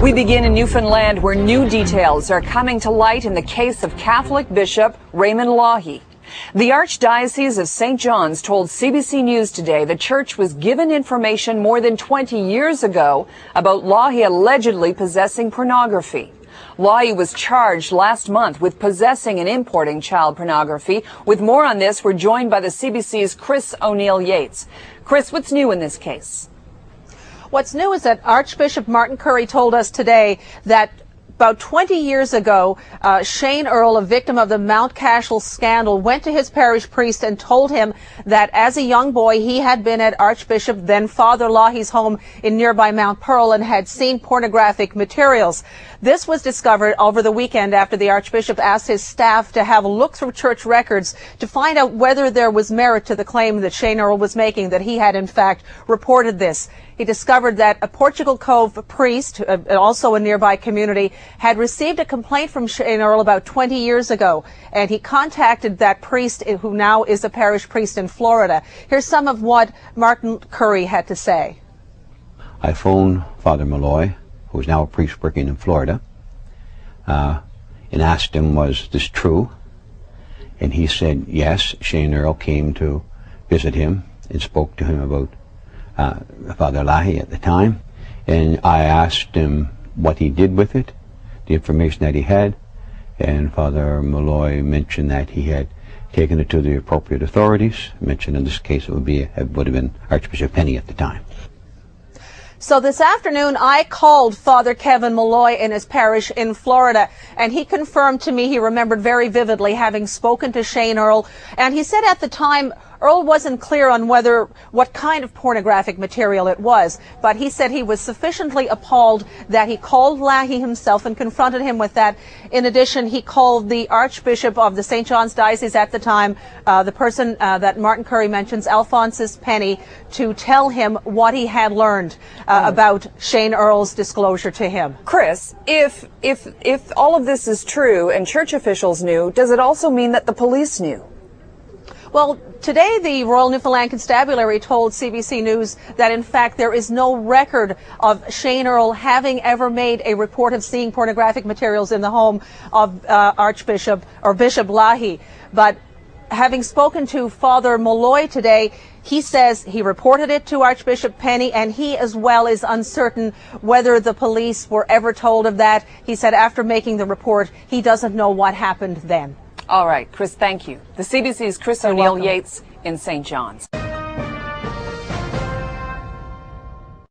We begin in Newfoundland, where new details are coming to light in the case of Catholic Bishop Raymond Lougheed. The Archdiocese of St. John's told CBC News today the church was given information more than 20 years ago about Lougheed allegedly possessing pornography. Lougheed was charged last month with possessing and importing child pornography. With more on this, we're joined by the CBC's Chris O'Neill-Yates. Chris, what's new in this case? What's new is that Archbishop Martin Currie told us today that about 20 years ago, Shane Earl, a victim of the Mount Cashel scandal, went to his parish priest and told him that as a young boy, he had been at Archbishop, then Father Lougheed's home in nearby Mount Pearl and had seen pornographic materials. This was discovered over the weekend after the Archbishop asked his staff to have a look through church records to find out whether there was merit to the claim that Shane Earl was making, that he had in fact reported this. He discovered that a Portugal Cove priest, also a nearby community, had received a complaint from Shane Earl about 20 years ago, and he contacted that priest, who now is a parish priest in Florida. Here's some of what Martin Currie had to say. I phoned Father Malloy, who is now a priest working in Florida, and asked him, was this true? And he said, yes, Shane Earl came to visit him and spoke to him about Father Lougheed at the time, and I asked him what he did with it, the information that he had, and Father Malloy mentioned that he had taken it to the appropriate authorities. Mentioned in this case it would have been Archbishop Penny at the time. So this afternoon, I called Father Kevin Malloy in his parish in Florida, and he confirmed to me he remembered very vividly having spoken to Shane Earl, and he said at the time Earl wasn't clear on what kind of pornographic material it was, but he said he was sufficiently appalled that he called Lougheed himself and confronted him with that. In addition, he called the Archbishop of the St. John's Diocese at the time, the person that Martin Currie mentions, Alphonsus Penny, to tell him what he had learned about Shane Earl's disclosure to him. Chris, if all of this is true and church officials knew, does it also mean that the police knew? Well, today the Royal Newfoundland Constabulary told CBC News that in fact there is no record of Shane Earl having ever made a report of seeing pornographic materials in the home of Archbishop or Bishop Lougheed. But having spoken to Father Malloy today, he says he reported it to Archbishop Penny, and he as well is uncertain whether the police were ever told of that. He said after making the report, he doesn't know what happened then. All right, Chris, thank you. The CBC's Chris O'Neill-Yates in St. John's.